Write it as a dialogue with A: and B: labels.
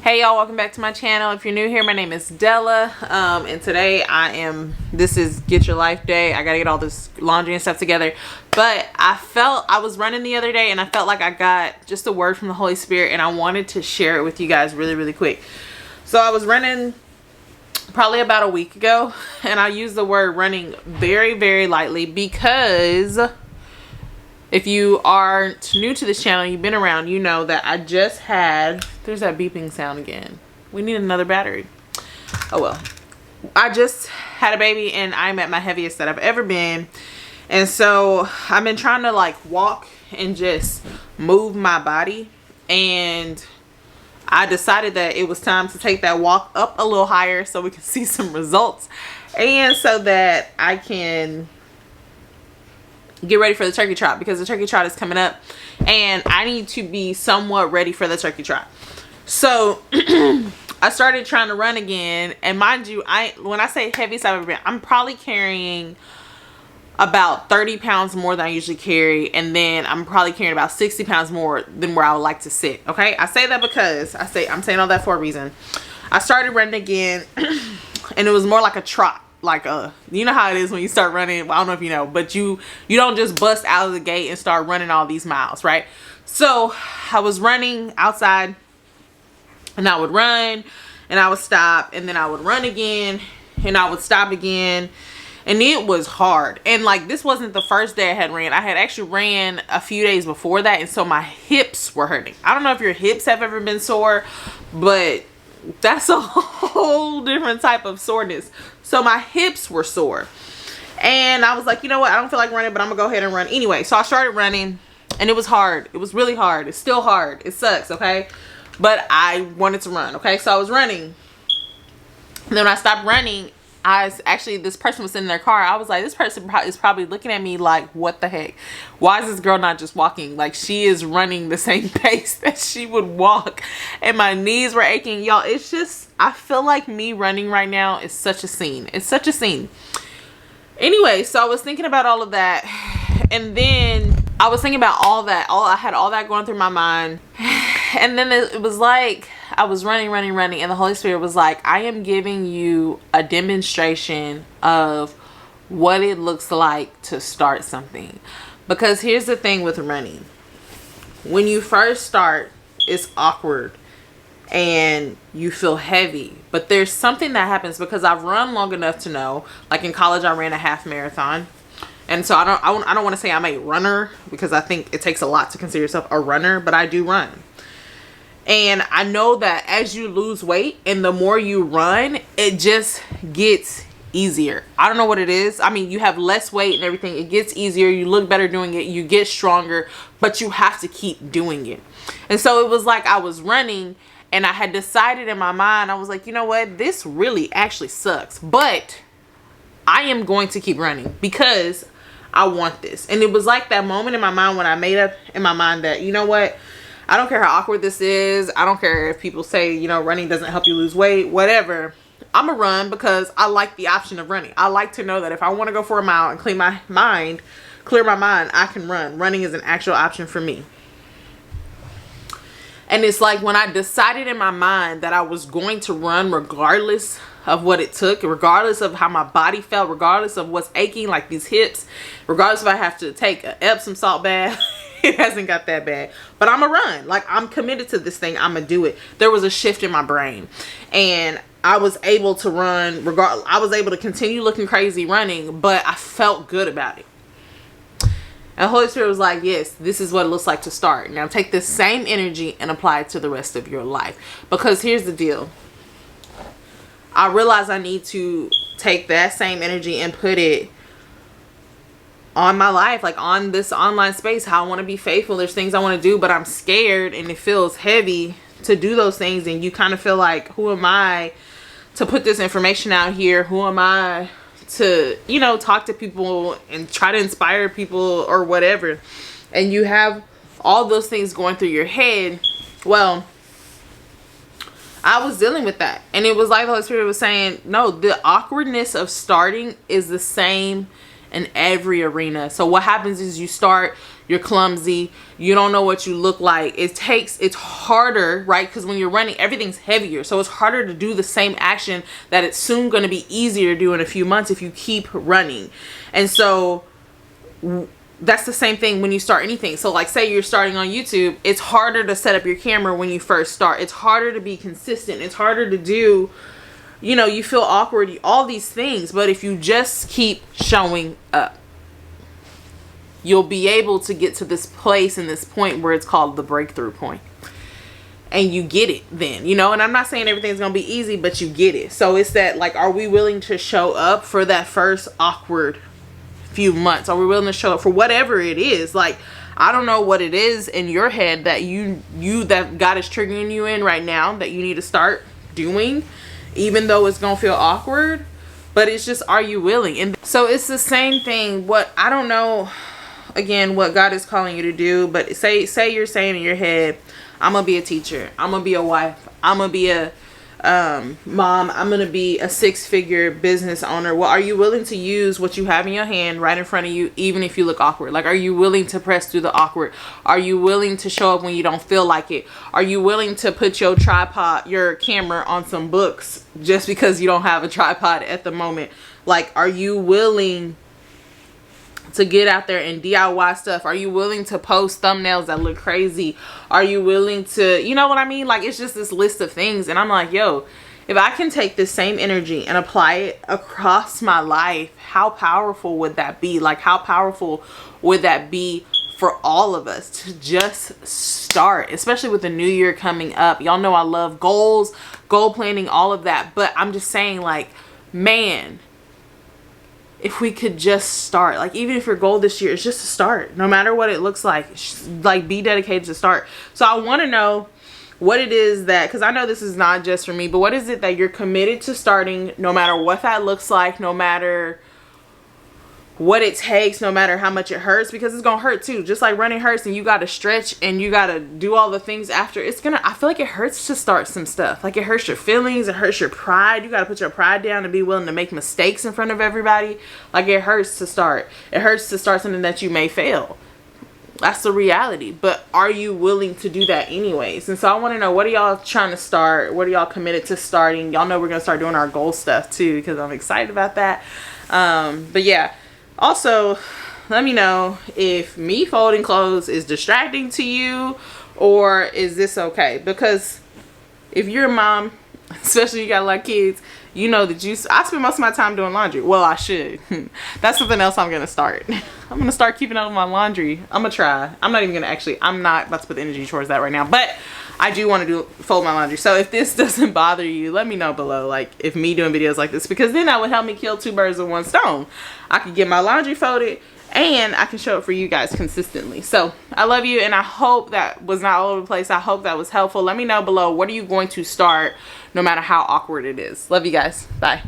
A: Hey y'all, welcome back to my channel. If you're new here, my name is Dela, and today this is Get Your Life Day. I gotta get all this laundry and stuff together, but I was running the other day and I felt like I got just a word from the Holy Spirit and I wanted to share it with you guys really quick. So I was running probably about a week ago and I used the word running very lightly because if you aren't new to this channel, you've been around, you know that I just had, there's that beeping sound again. We need another battery. Oh well. I just had a baby and I'm at my heaviest that I've ever been. And so I've been trying to like walk and just move my body. And I decided that it was time to take that walk up a little higher so we can see some results. And so that I can get ready for the turkey trot, because the turkey trot is coming up and I need to be somewhat ready for the turkey trot. So I started trying to run again, and mind you, when I say heaviest I've ever been, I'm probably carrying about 30 pounds more than I usually carry, and then I'm probably carrying about 60 pounds more than where I would like to sit. Okay, I say that because I'm saying all that for a reason. I started running again and it was more like a trot. Like you know how it is when you start running. Well, I don't know if you know, but you don't just bust out of the gate and start running all these miles, right? So I was running outside and I would run and I would stop and then I would run again and I would stop again, and it was hard. And like, this wasn't the first day I had ran. I had actually ran a few days before that, and so my hips were hurting. I don't know if your hips have ever been sore, but that's a whole different type of soreness. So my hips were sore and I was like, you know what, I don't feel like running, but I'm gonna go ahead and run anyway. So I started running and it was hard. It was really hard. It's still hard. It sucks, okay? But I wanted to run, okay? So I was running, and then when I stopped running, this person was in their car. I was like, this person is probably looking at me like, what the heck? Why is this girl not just walking? Like, she is running the same pace that she would walk. And my knees were aching. Y'all, it's just, I feel like me running right now is such a scene. It's such a scene. Anyway, so I was thinking about all of that. And then I was thinking about all that. I had all that going through my mind. And then it was like I was running, and the Holy Spirit was like, I am giving you a demonstration of what it looks like to start something. Because here's the thing with running. When you first start, it's awkward and you feel heavy. But there's something that happens, because I've run long enough to know, like in college I ran a half marathon. And so I don't want to say I'm a runner, because I think it takes a lot to consider yourself a runner, but I do run. And I know that as you lose weight and the more you run, it just gets easier. I don't know what it is. I mean, you have less weight and everything. It gets easier. You look better doing it. You get stronger, but you have to keep doing it. And so it was like I was running and I had decided in my mind, I was like, you know what? This really actually sucks, but I am going to keep running because I want this. And it was like that moment in my mind when I made up in my mind that, you know what? I don't care how awkward this is. I don't care if people say, you know, running doesn't help you lose weight, whatever. I'm gonna run because I like the option of running. I like to know that if I want to go for a mile and clear my mind, I can run. Running is an actual option for me. And it's like when I decided in my mind that I was going to run regardless of what it took, regardless of how my body felt, regardless of what's aching, like these hips, regardless if I have to take an Epsom salt bath. It hasn't got that bad, but I'm gonna run. Like, I'm committed to this thing. I'm gonna do it. There was a shift in my brain and I was able to run I was able to continue looking crazy running, but I felt good about it. And the Holy Spirit was like, yes, this is what it looks like to start. Now take this same energy and apply it to the rest of your life. Because here's the deal. I realized I need to take that same energy and put it on my life, like on this online space, how I want to be faithful. There's things I want to do, but I'm scared and it feels heavy to do those things. And you kind of feel like, who am I to put this information out here? Who am I to, you know, talk to people and try to inspire people or whatever? And you have all those things going through your head. Well, I was dealing with that. And it was like the Holy Spirit was saying, no, the awkwardness of starting is the same in every arena. So what happens is you start, you're clumsy, you don't know what you look like. It's harder, right? Because when you're running, everything's heavier. So it's harder to do the same action that it's soon going to be easier to do in a few months if you keep running. And so that's the same thing when you start anything. So like, say you're starting on YouTube, it's harder to set up your camera when you first start. It's harder to be consistent. It's harder to do, you know, you feel awkward, all these things. But if you just keep showing up, you'll be able to get to this place and this point where it's called the breakthrough point. And you get it then, you know. And I'm not saying everything's gonna be easy, but you get it. So it's that, like, are we willing to show up for that first awkward few months? Are we willing to show up for whatever it is? Like, I don't know what it is in your head that that God is triggering you in right now that you need to start doing, even though it's gonna feel awkward. But it's just, are you willing? And so it's the same thing. What, I don't know, again, what God is calling you to do, but say you're saying in your head, I'm gonna be a teacher, I'm gonna be a wife, I'm gonna be a mom, I'm gonna be a 6-figure business owner. Well, are you willing to use what you have in your hand right in front of you, even if you look awkward? Like, are you willing to press through the awkward? Are you willing to show up when you don't feel like it? Are you willing to put your camera on some books just because you don't have a tripod at the moment? Like, are you willing to get out there and DIY stuff? Are you willing to post thumbnails that look crazy? Are you willing to, you know what I mean? Like, it's just this list of things. And I'm like, yo, if I can take this same energy and apply it across my life, how powerful would that be? Like, how powerful would that be for all of us to just start, especially with the new year coming up? Y'all know I love goals, goal planning, all of that. But I'm just saying, like, man, if we could just start, like, even if your goal this year is just to start, no matter what it looks like be dedicated to start. So I want to know what it is that, because I know this is not just for me, but what is it that you're committed to starting, no matter what that looks like, no matter what it takes, no matter how much it hurts, because it's gonna hurt too. Just like running hurts and you gotta stretch and you gotta do all the things after, I feel like it hurts to start some stuff. Like, it hurts your feelings, it hurts your pride. You gotta put your pride down and be willing to make mistakes in front of everybody. Like, it hurts to start. It hurts to start something that you may fail. That's the reality. But are you willing to do that anyways? And so I want to know, what are y'all trying to start? What are y'all committed to starting? Y'all know we're gonna start doing our goal stuff too, because I'm excited about that. But yeah. Also, let me know if me folding clothes is distracting to you, or is this okay? Because if you're a mom, especially if you got a lot of kids, you know that I spend most of my time doing laundry. Well, I should. That's something else I'm going to start. I'm going to start keeping up with my laundry. I'm going to try. I'm not about to put the energy towards that right now, but I do want to fold my laundry. So if this doesn't bother you, let me know below, like, if me doing videos like this, because then that would help me kill 2 birds with 1 stone. I could get my laundry folded and I can show it for you guys consistently. So I love you, and I hope that was not all over the place. I hope that was helpful. Let me know below, what are you going to start no matter how awkward it is? Love you guys. Bye.